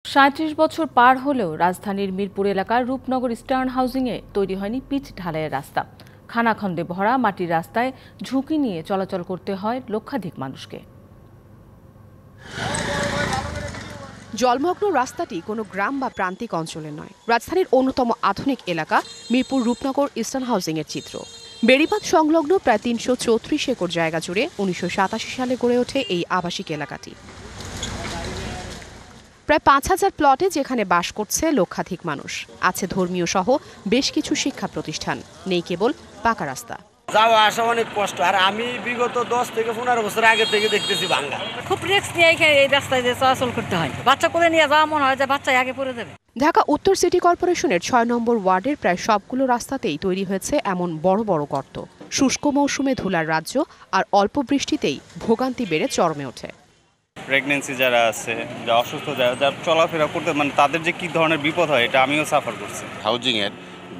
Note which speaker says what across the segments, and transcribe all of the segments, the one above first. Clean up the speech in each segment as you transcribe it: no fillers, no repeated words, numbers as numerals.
Speaker 1: ৩৭ বছর পার হলেও রাজধানীর মিরপুর এলাকার রূপনগর ইস্টার্ন হাউজিংয়ে তৈরি হয়নি পিচ ঢালাইয়ের রাস্তা। খানাখন্দে ভরা মাটির রাস্তায় ঝুঁকি নিয়ে চলাচল করতে হয় লক্ষাধিক মানুষকে।
Speaker 2: জলমগ্ন রাস্তাটি কোনো গ্রাম বা প্রান্তিক অঞ্চলে নয়, রাজধানীর অন্যতম আধুনিক এলাকা মিরপুর রূপনগর ইস্টার্ন হাউজিংয়ের চিত্র। বেড়িবাঁধ সংলগ্ন প্রায় ৩৩৪ একর জায়গা জুড়ে ১৯৮৭ সালে গড়ে ওঠে এই আবাসিক এলাকাটি। প্রায় ৫,০০০ প্লটে যেখানে বাস করছে লক্ষাধিক মানুষ, আছে ধর্মীয় সহ বেশ কিছু শিক্ষা প্রতিষ্ঠান, নেই কেবল পাকা রাস্তা।
Speaker 3: যাওয়া আসা অনেক কষ্ট, আর আমি বিগত ১০ থেকে ১৫ বছর আগে থেকে দেখতেছি ভাঙ্গা।
Speaker 4: খুব রিস্ক নিয়ে এই রাস্তায় যে চলাচল করতে হয়, বাচ্চা কোলে নিয়ে যাওয়া মনে হয় যে বাচ্চা আগে পড়ে যাবে।
Speaker 2: ঢাকা উত্তর সিটি কর্পোরেশনের ৬ নম্বর ওয়ার্ডের প্রায় সবগুলো রাস্তাতেই তৈরি হয়েছে এমন বড় বড় গর্ত। শুষ্ক মৌসুমে ধুলার রাজ্য, আর অল্প বৃষ্টিতেই ভোগান্তি বেড়ে চরমে ওঠে।
Speaker 5: প্রেগনেন্সি যারা আছে, যা অসুস্থ যারা চলাফেরা করতে তাদের যে কি ধরনের বিপদ হয় এটা আমিও সাফার করছি।
Speaker 6: হাউজিংয়ের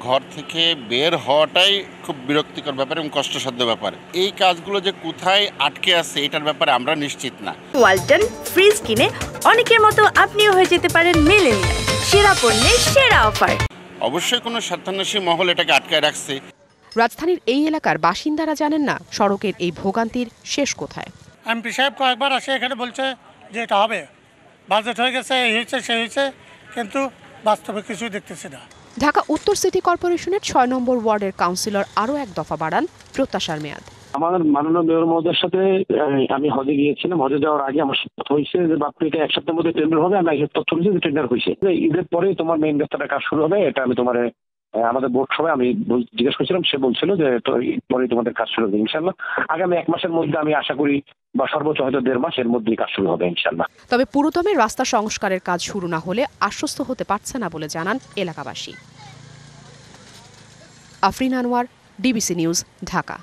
Speaker 6: ঘর থেকে বের হওয়াটাই খুব বিরক্তিকর ব্যাপার এবং কষ্টসাধ্য ব্যাপার। এই কাজগুলো যে কোথায় আটকে আছে এটার ব্যাপারে আমরা নিশ্চিত না।
Speaker 7: ওয়ালটন ফ্রিজ কিনে অনেকের মতো আপনিও হয়ে যেতে পারেন মিলেনিয়াল, সেরা পণ্যের সেরা অফার।
Speaker 6: অবশ্যই কোনো স্বার্থান্বেষী মহল এটাকে আটকায় রাখছে।
Speaker 2: রাজধানীর এই এলাকার বাসিন্দারা জানেন না সড়কের এই ভোগান্তির শেষ কোথায়।
Speaker 8: এমপি সাহেব কয়েকবার আসে এখানে, বলছে যে এটা হবে, বাজেট হয়ে গেছে, এই হয়েছে সেই হয়েছে, কিন্তু বাস্তবে কিছুই দেখতেছি না।
Speaker 2: ঢাকা উত্তর সিটি কর্পোরেশনের ৬ নম্বর ওয়ার্ডের কাউন্সিলর আরও এক দফা বাড়ান প্রত্যাশার মেয়াদ।
Speaker 9: আমার মাননীয় মেয়র মহোদয়ের সাথে আমি হজে গিয়েছিলাম। হজে যাওয়ার আগে আমার তথ্য হয়েছে যে বাপ্পি এটা ১ সপ্তাহের মধ্যে টেন্ডার হবে। আমি তথ্য হয়েছে যে টেন্ডার হয়েছে, ঈদের পরে তোমার মেইন রাস্তাটা কাজ শুরু হবে। এটা আমি তোমার আমাদের বোর্ড সভায় আমি জিজ্ঞেস করছিলাম, সে বলছিল যে পরে তোমাদের কাজ শুরু হবে ইনশাল্লাহ। আগামী ১ মাসের মধ্যে আমি আশা করি, বা সর্বোচ্চ হয়তো ১.৫ মাসের মধ্যেই কাজ শুরু হবে ইনশাল্লাহ।
Speaker 2: তবে পুরোদমে রাস্তা সংস্কারের কাজ শুরু না হলে আশ্বস্ত হতে পারছে না বলে জানান এলাকাবাসী। Afrin Anwar, DBC news, Dhaka.